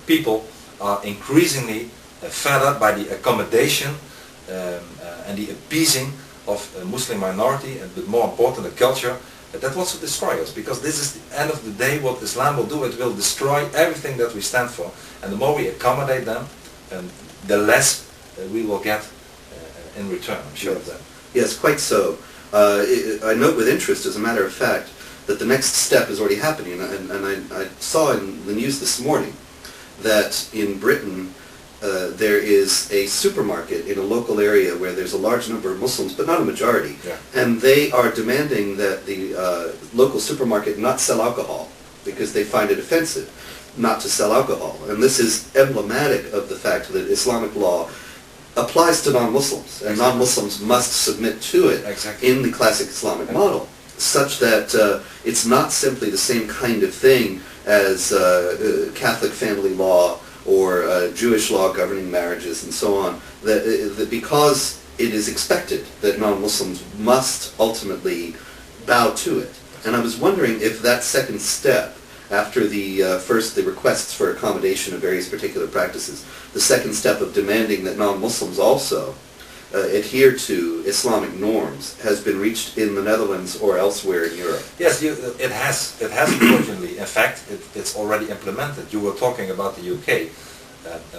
people are increasingly fed up by the accommodation and the appeasing of a Muslim minority, and but more important, the culture that wants to destroy us. Because this is the end of the day what Islam will do. It will destroy everything that we stand for. And the more we accommodate them, the less we will get in return, I'm sure of that. Yes, quite so. I note with interest, as a matter of fact, that the next step is already happening. And I saw in the news this morning that in Britain there is a supermarket in a local area where there's a large number of Muslims, but not a majority. Yeah. And they are demanding that the local supermarket not sell alcohol because they find it offensive not to sell alcohol. And this is emblematic of the fact that Islamic law applies to non-Muslims, and non-Muslims must submit to it in the classic Islamic model, such that it's not simply the same kind of thing as Catholic family law or Jewish law governing marriages and so on, that because it is expected that non-Muslims must ultimately bow to it. And I was wondering if that second step, after the first the requests for accommodation of various particular practices, the second step of demanding that non-Muslims also adhere to Islamic norms, has been reached in the Netherlands or elsewhere in Europe. Yes, it has unfortunately. In fact, it's already implemented. You were talking about the UK.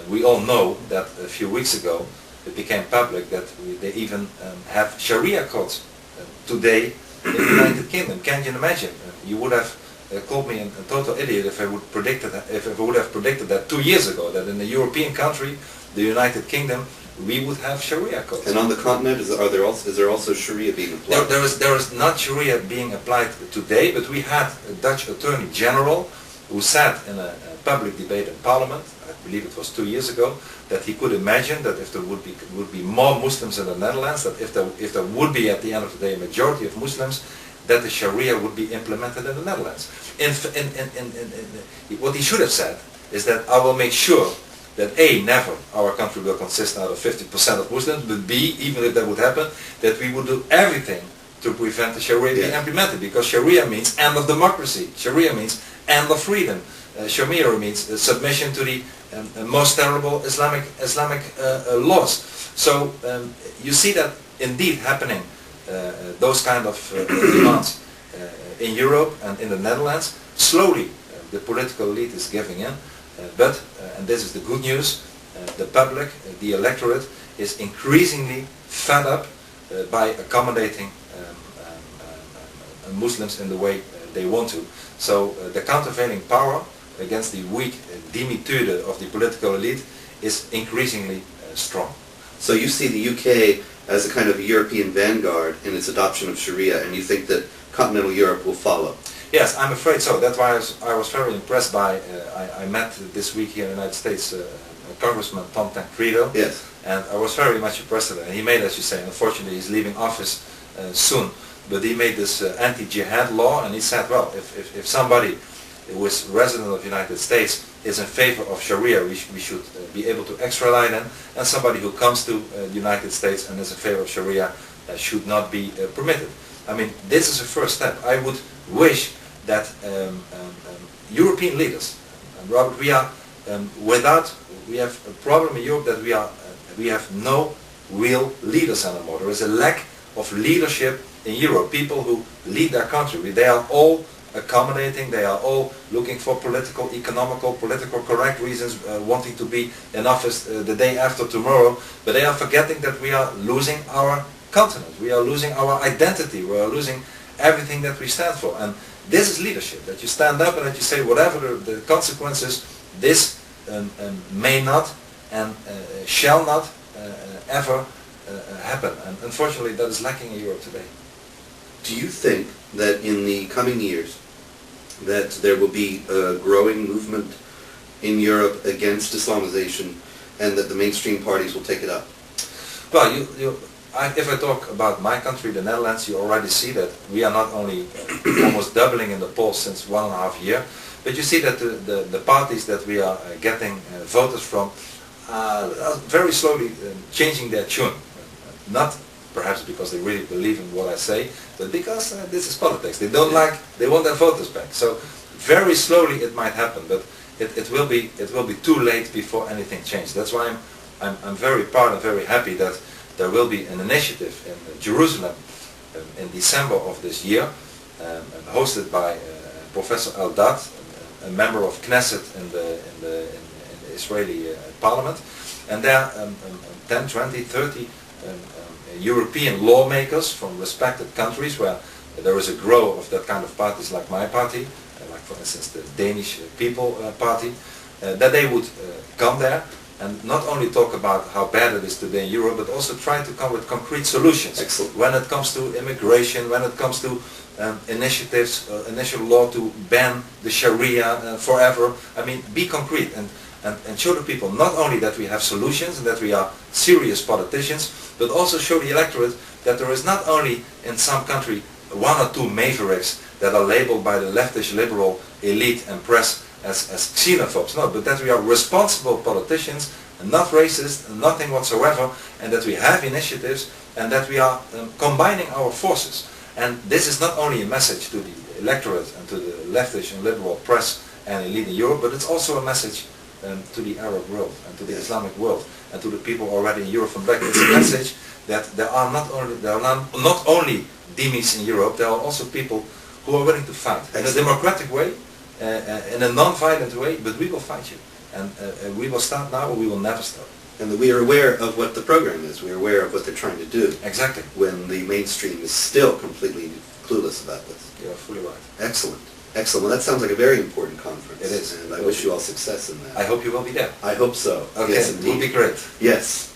We all know that a few weeks ago it became public that they even have Sharia courts today in the United Kingdom. Can you imagine? You would have called me a total idiot if I would have predicted that 2 years ago, that in a European country, the United Kingdom, we would have Sharia courts. And on the continent, is there also Sharia being applied? There is not Sharia being applied today, but we had a Dutch Attorney General who said in a public debate in Parliament, I believe it was 2 years ago, that he could imagine that if there would be more Muslims in the Netherlands, that if there would be at the end of the day a majority of Muslims, that the Sharia would be implemented in the Netherlands. What he should have said is that I will make sure that A, never our country will consist out of 50% of Muslims, but B, even if that would happen, that we would do everything to prevent the Sharia being implemented, because Sharia means end of democracy. Sharia means end of freedom. Sharia means submission to the most terrible Islamic laws. So you see that indeed happening, those kind of demands in Europe and in the Netherlands. Slowly the political elite is giving in, but, and this is the good news, the public, the electorate is increasingly fed up by accommodating Muslims in the way they want to. So the countervailing power against the weak demitude of the political elite is increasingly strong. So you see the UK as a kind of European vanguard in its adoption of Sharia, and you think that continental Europe will follow? Yes, I'm afraid so. That's why I was very impressed by, I met this week here in the United States Congressman Tom Tancredo. Yes. And I was very much impressed with it. And he made, as you say, unfortunately he's leaving office soon, but he made this anti-jihad law, and he said, well, if somebody who is resident of the United States is in favor of Sharia, we should be able to extradite him, and somebody who comes to the United States and is in favor of Sharia should not be permitted. I mean, this is a first step. I would wish that European leaders, Robert, we are we have a problem in Europe that we have no real leaders anymore. There is a lack of leadership in Europe. People who lead their country, they are all accommodating, they are all looking for political, economical, political correct reasons, wanting to be in office the day after tomorrow, but they are forgetting that we are losing our continent, we are losing our identity, we are losing everything that we stand for. And this is leadership, that you stand up and that you say whatever the consequences, this may not and shall not ever happen. And unfortunately that is lacking in Europe today. Do you think that in the coming years that there will be a growing movement in Europe against Islamization and that the mainstream parties will take it up? Well, if I talk about my country, the Netherlands, you already see that we are not only almost doubling in the polls since 1.5 years, but you see that the parties that we are getting voters from are very slowly changing their tune. Not perhaps because they really believe in what I say, but because this is politics. They don't like, they want their voters back. So very slowly it might happen, but it will be too late before anything changes. That's why I'm very proud and very happy that there will be an initiative in Jerusalem in December of this year, hosted by Professor Eldad, a member of Knesset in the Israeli parliament, and there are 10, 20, 30 European lawmakers from respected countries where there is a growth of that kind of parties like my party, like for instance the Danish People Party, that they would come there and not only talk about how bad it is today in Europe, but also try to come with concrete solutions. Excellent. When it comes to immigration, when it comes to initiatives, initial law to ban the Sharia forever. I mean, be concrete and show the people not only that we have solutions and that we are serious politicians, but also show the electorate that there is not only in some country one or two mavericks that are labeled by the leftist liberal elite and press as xenophobes, no, but that we are responsible politicians and not racist and nothing whatsoever, and that we have initiatives and that we are combining our forces. And this is not only a message to the electorate and to the leftist and liberal press and elite in Europe, but it's also a message to the Arab world and to the Islamic world and to the people already in Europe from back. It's a message that there are not only dhimmis in Europe, there are also people who are willing to fight in a democratic way, in a non-violent way, but we will fight you. And we will start now or we will never stop. And that we are aware of what the program is. We are aware of what they're trying to do. Exactly. When the mainstream is still completely clueless about this. You're fully right. Excellent. Excellent. Well, that sounds like a very important conference. It is. And I wish you all success in that. I hope you will be there. I hope so. Okay, yes, it will be great. Yes.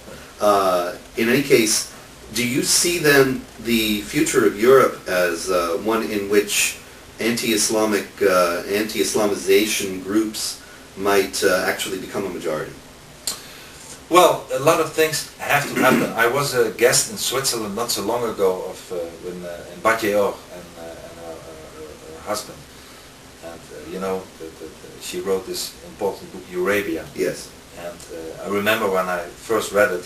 In any case, do you see then the future of Europe as one in which anti-Islamic, anti-Islamization groups might actually become a majority? Well, a lot of things have to happen. I was a guest in Switzerland not so long ago in Bad Yeor and her husband. And you know, she wrote this important book, Eurabia. Yes. And I remember when I first read it,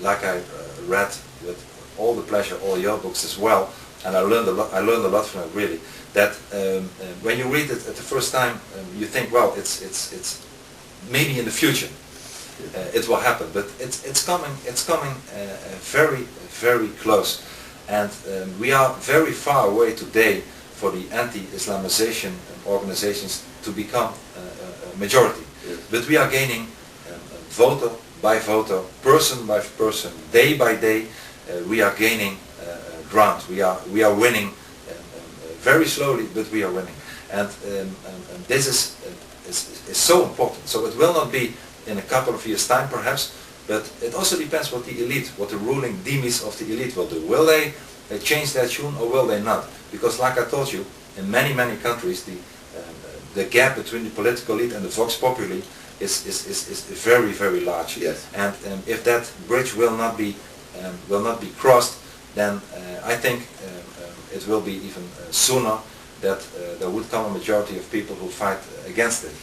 like I read with all the pleasure all your books as well, and I learned a lot from it, really. That when you read it at the first time, you think, well, it's maybe in the future. It will happen, but it's coming very, very close, and we are very far away today for the anti-Islamization organizations to become a majority. Yes. But we are gaining voter by voter, person by person, day by day. We are gaining ground. We are winning very slowly, but we are winning, and this is so important. So it will not be in a couple of years' time perhaps, but it also depends what the elite, what the ruling dhimmis of the elite will do. Will they change their tune or will they not? Because like I told you, in many countries the gap between the political elite and the vox populi is very, very large. Yes. And if that bridge will not be crossed, then I think it will be even sooner that there would come a majority of people who fight against it.